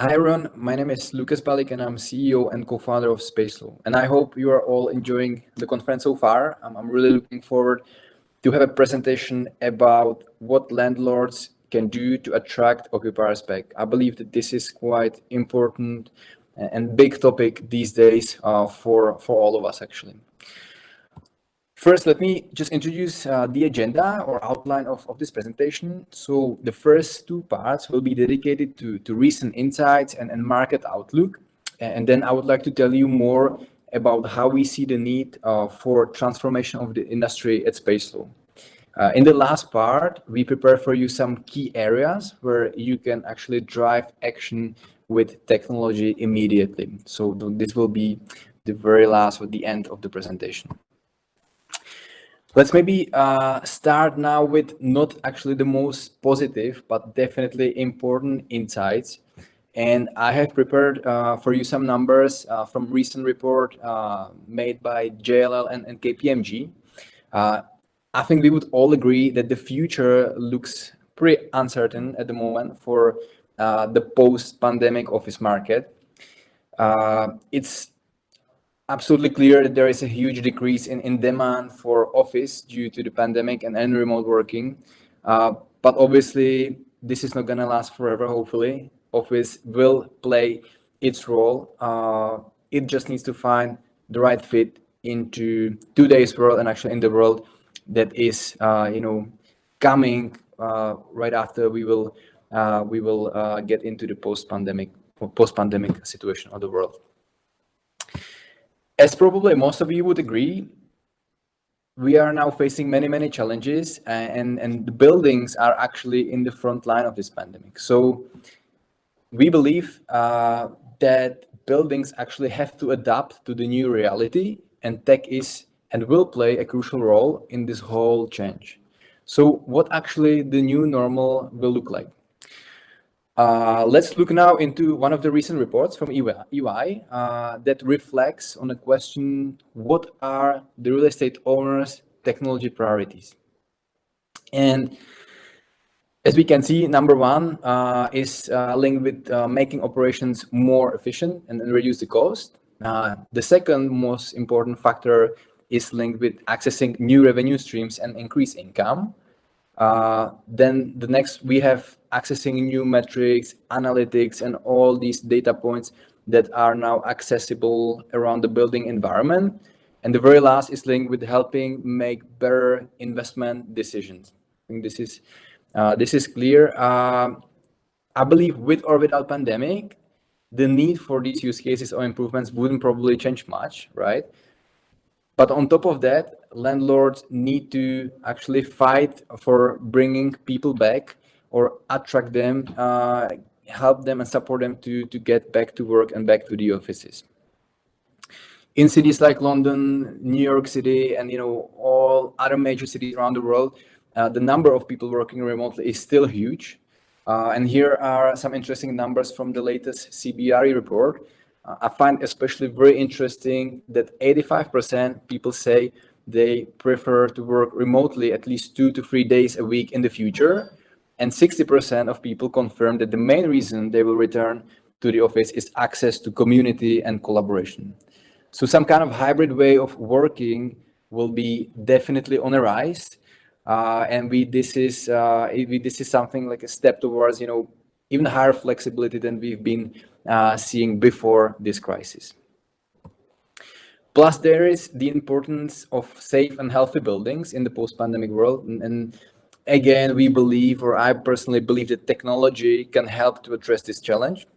Hi everyone, my name is Lukas Balik and I'm CEO and co-founder of Spaceflow. And I hope you are all enjoying the conference so far. I'm really looking forward to have a presentation about what landlords can do to attract occupiers back. I believe that this is quite important and big topic these days for all of us actually. First, let me just introduce the agenda or outline of this presentation. So the first two parts will be dedicated to recent insights and market outlook. And then I would like to tell you more about how we see the need for transformation of the industry at Spaceflow. In the last part, we prepare for you some key areas where you can actually drive action with technology immediately. So this will be the very last or the end of the presentation. Let's maybe start now with not actually the most positive, but definitely important insights. And I have prepared for you some numbers from recent report made by JLL and KPMG. I think we would all agree that the future looks pretty uncertain at the moment for the post-pandemic office market. It's absolutely clear that there is a huge decrease in demand for office due to the pandemic and remote working. But obviously, this is not going to last forever, hopefully. Office will play its role. It just needs to find the right fit into today's world and actually in the world that is, coming right after we will get into the post-pandemic situation of the world. As probably most of you would agree, we are now facing many challenges, and the buildings are actually in the front line of this pandemic. So we believe that buildings actually have to adapt to the new reality, and tech is and will play a crucial role in this whole change. So what actually the new normal will look like? Let's look now into one of the recent reports from EY that reflects on the question, what are the real estate owners' technology priorities? And as we can see, number one is linked with making operations more efficient and reduce the cost. The second most important factor is linked with accessing new revenue streams and increase income. Then the next, we have accessing new metrics, analytics, and all these data points that are now accessible around the building environment. And the very last is linked with helping make better investment decisions. I think this is clear. I believe with or without pandemic, the need for these use cases or improvements wouldn't probably change much, right? But on top of that, landlords need to actually fight for bringing people back or attract them, help them and support them to get back to work and back to the offices. In cities like London, New York City, and all other major cities around the world, the number of people working remotely is still huge. And here are some interesting numbers from the latest CBRE report. I find especially very interesting that 85% people say they prefer to work remotely at least 2 to 3 days a week in the future. And 60% of people confirm that the main reason they will return to the office is access to community and collaboration. So some kind of hybrid way of working will be definitely on a rise. And this is something like a step towards, even higher flexibility than we've been seeing before this crisis. Plus, there is the importance of safe and healthy buildings in the post-pandemic world. And again, we believe, or I personally believe, that technology can help to address this challenge.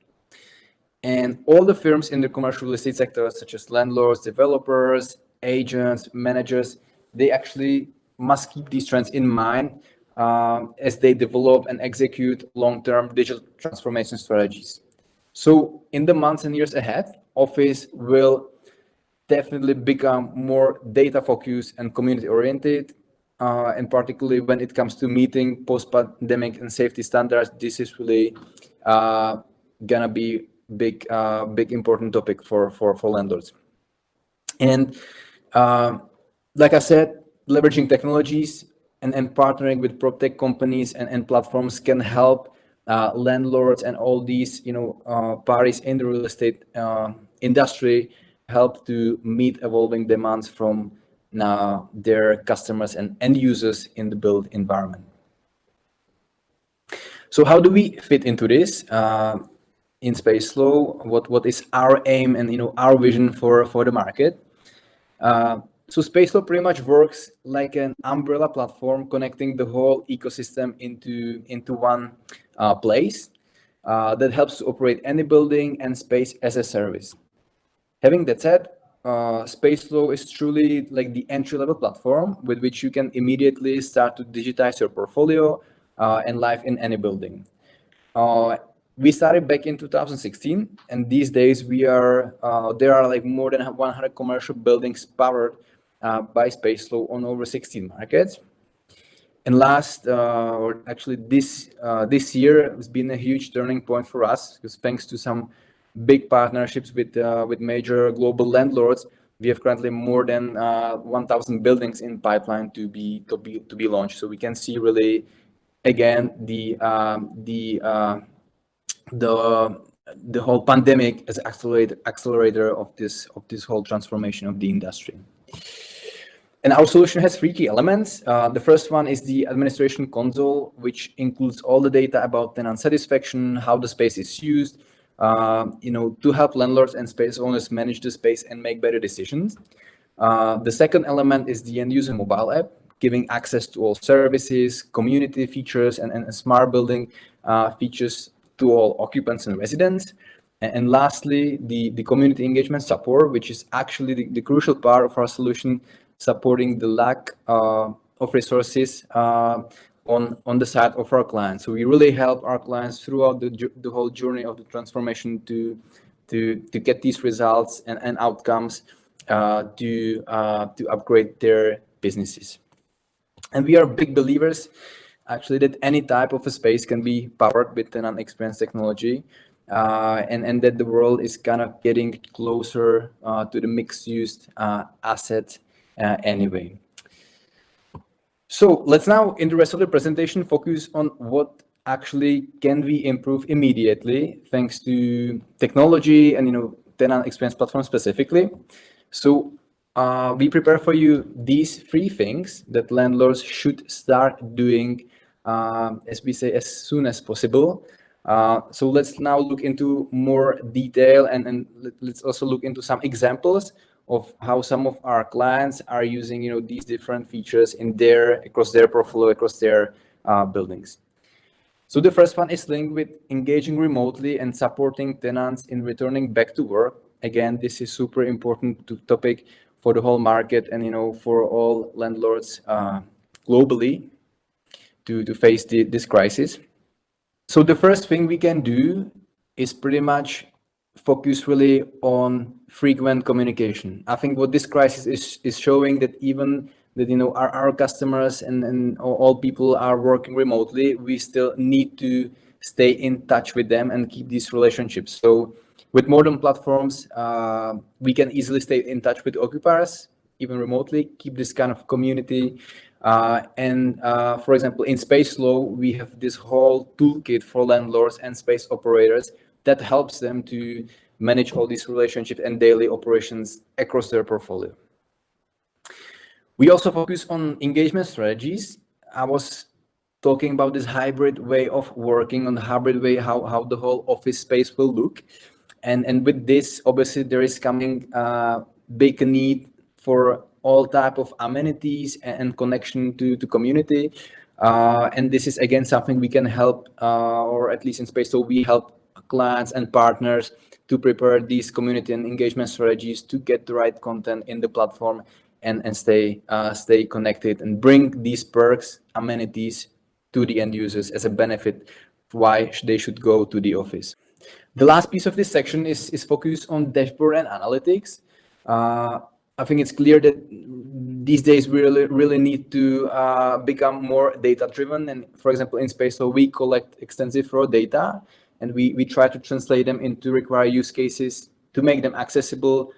And all the firms in the commercial real estate sector, such as landlords, developers, agents, managers, they actually must keep these trends in mind as they develop and execute long-term digital transformation strategies. So in the months and years ahead, office will definitely become more data-focused and community-oriented. And particularly when it comes to meeting post-pandemic and safety standards, this is really gonna be big important topic for landlords. And like I said, leveraging technologies and partnering with Proptech companies and platforms can help landlords and all these parties in the real estate industry help to meet evolving demands from their customers and end users in the built environment. So how do we fit into this in Spaceflow? What is our aim and our vision for the market? So Spaceflow pretty much works like an umbrella platform connecting the whole ecosystem into one place that helps to operate any building and space as a service. Having that said, Spaceflow is truly like the entry-level platform with which you can immediately start to digitize your portfolio and life in any building. We started back in 2016, and these days there are like more than 100 commercial buildings powered by Spaceflow on over 16 markets. And this year has been a huge turning point for us, because thanks to some big partnerships with major global landlords, we have currently more than 1,000 buildings in pipeline to be launched. So we can see really again the whole pandemic as accelerator of this whole transformation of the industry. And our solution has three key elements. The first one is the administration console, which includes all the data about tenant satisfaction, how the space is used, to help landlords and space owners manage the space and make better decisions. The second element is the end user mobile app, giving access to all services, community features, and smart building features to all occupants and residents. And lastly, the community engagement support, which is actually the crucial part of our solution, supporting the lack of resources on the side of our clients. So we really help our clients throughout the whole journey of the transformation to get these results and outcomes to upgrade their businesses. And we are big believers, actually, that any type of a space can be powered with tenant experience technology, and that the world is kind of getting closer to the mixed-use asset anyway. So let's now, in the rest of the presentation, focus on what actually can we improve immediately thanks to technology and tenant experience platform specifically. So we prepare for you these three things that landlords should start doing, as we say, as soon as possible. So let's now look into more detail and let's also look into some examples of how some of our clients are using these different features across their portfolio, across their buildings. So the first one is linked with engaging remotely and supporting tenants in returning back to work. Again, this is super important topic for the whole market and for all landlords globally to face this crisis. So the first thing we can do is pretty much focus really on frequent communication. I think what this crisis is showing that even that our customers and all people are working remotely, we still need to stay in touch with them and keep these relationships. So with modern platforms, we can easily stay in touch with occupiers, even remotely, keep this kind of community. For example, in Spaceflow, we have this whole toolkit for landlords and space operators that helps them to manage all these relationships and daily operations across their portfolio. We also focus on engagement strategies. I was talking about this hybrid way of working, on the hybrid way, how the whole office space will look. And with this, obviously, there is coming big need for all type of amenities and connection to community. And this is, again, something we can help, or at least in Spaceflow, we help clients and partners to prepare these community and engagement strategies to get the right content in the platform and stay connected and bring these perks, amenities to the end users as a benefit why they should go to the office. The last piece of this section is focused on dashboard and analytics. I think it's clear that these days we really need to become more data driven. And for example, in Spaceflow, we collect extensive raw data and we try to translate them into required use cases to make them accessible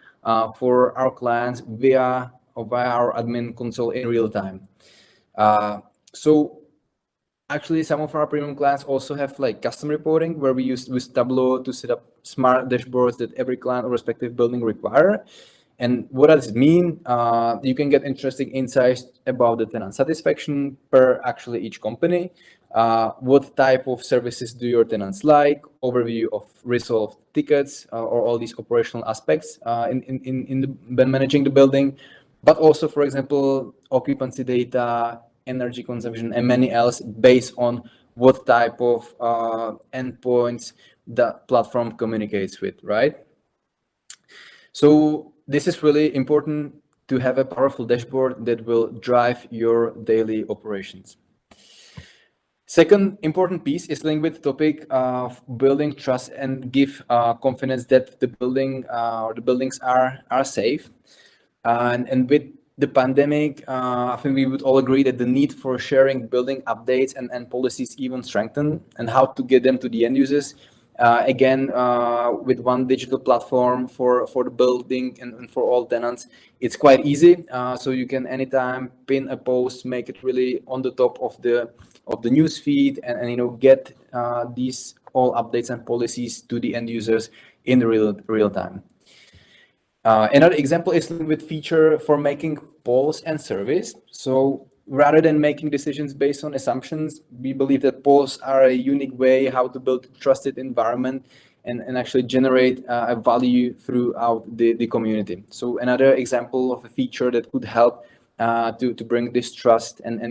for our clients via our admin console in real time. So Actually, some of our premium clients also have like custom reporting where we use Tableau to set up smart dashboards that every client or respective building require. And what does it mean? You can get interesting insights about the tenant satisfaction per actually each company. What type of services do your tenants like? Overview of resolved tickets or all these operational aspects when managing the building. But also, for example, occupancy data, energy consumption, and many else based on what type of endpoints the platform communicates with, right? So this is really important to have a powerful dashboard that will drive your daily operations. Second important piece is linked with the topic of building trust and give confidence that the building or the buildings are safe. And with the pandemic, I think we would all agree that the need for sharing building updates and policies even strengthened, and how to get them to the end users. Again, with one digital platform for the building and for all tenants, it's quite easy. So you can anytime pin a post, make it really on the top of the news feed, and get these all updates and policies to the end users in the real time. Another example is with feature for making polls and surveys. So rather than making decisions based on assumptions, we believe that polls are a unique way how to build a trusted environment and actually generate a value throughout the community. So another example of a feature that could help to bring this trust and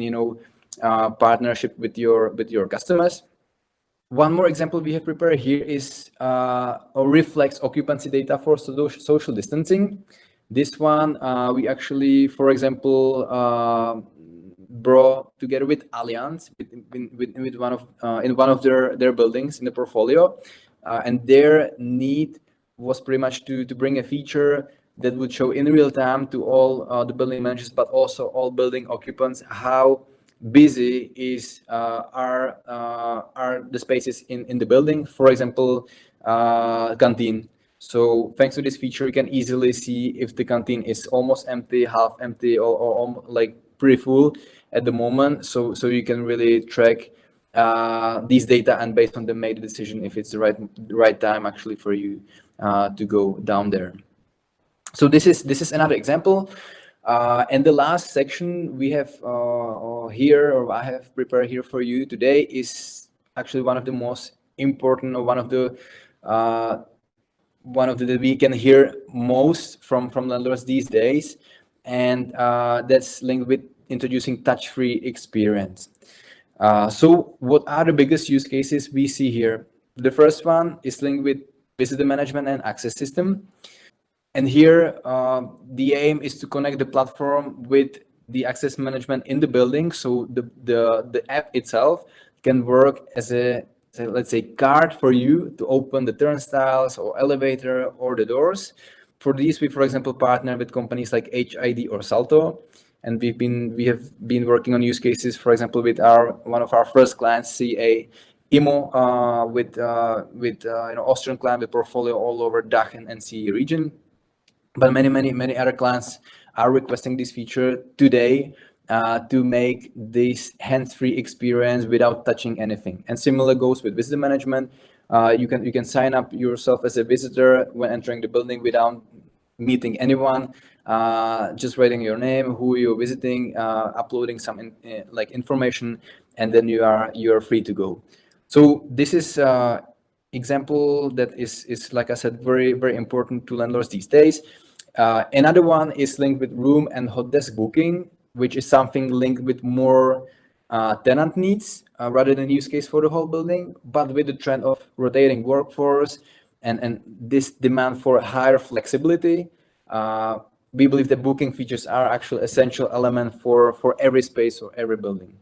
partnership with your customers. One more example we have prepared here is or reflects occupancy data for social distancing. This one we actually, for example, brought together with Allianz with one of in one of their buildings in the portfolio, and their need was pretty much to bring a feature that would show in real time to all the building managers, but also all building occupants, how busy are the spaces in the building. For example, canteen. So thanks to this feature, you can easily see if the canteen is almost empty, half empty, or like pretty full at the moment. So you can really track these data, and based on them make the decision if it's the right time actually for you to go down there. So this is another example. And the last section we have here, or I have prepared here for you today, is actually one of the most important, or one of the that we can hear most from landlords these days, and that's linked with introducing touch-free experience. So what are the biggest use cases we see here? The first one is linked with visitor management and access system. And here, the aim is to connect the platform with the access management in the building. So the app itself can work as a, let's say, card for you to open the turnstiles or elevator or the doors. For these, we, for example, partner with companies like HID or Salto. And we have been working on use cases, for example, with one of our first clients, CA IMO, with Austrian client with portfolio all over DACH and CE region. But many other clients are requesting this feature today to make this hands-free experience without touching anything. And similar goes with visitor management. You can sign up yourself as a visitor when entering the building without meeting anyone, just writing your name, who you're visiting, uploading some information, and then you are free to go. So this is example that is like I said, very important to landlords these days. Another one is linked with room and hot desk booking, which is something linked with more tenant needs rather than use case for the whole building, but with the trend of rotating workforce and this demand for higher flexibility. We believe that booking features are actually essential element for every space or every building.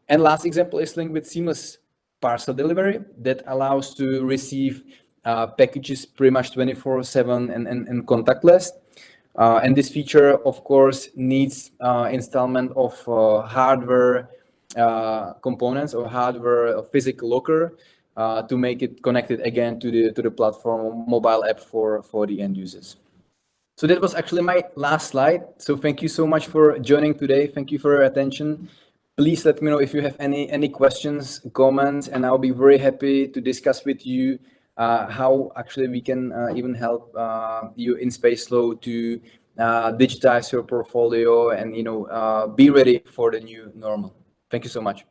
And last example is linked with seamless parcel delivery that allows to receive packages pretty much 24/7 and contactless. And this feature, of course, needs installment of hardware components or hardware physical locker to make it connected again to the platform mobile app for the end users. So that was actually my last slide. So thank you so much for joining today. Thank you for your attention. Please let me know if you have any questions, comments, and I'll be very happy to discuss with you how actually we can even help you in Spaceflow to digitize your portfolio and be ready for the new normal. Thank you so much.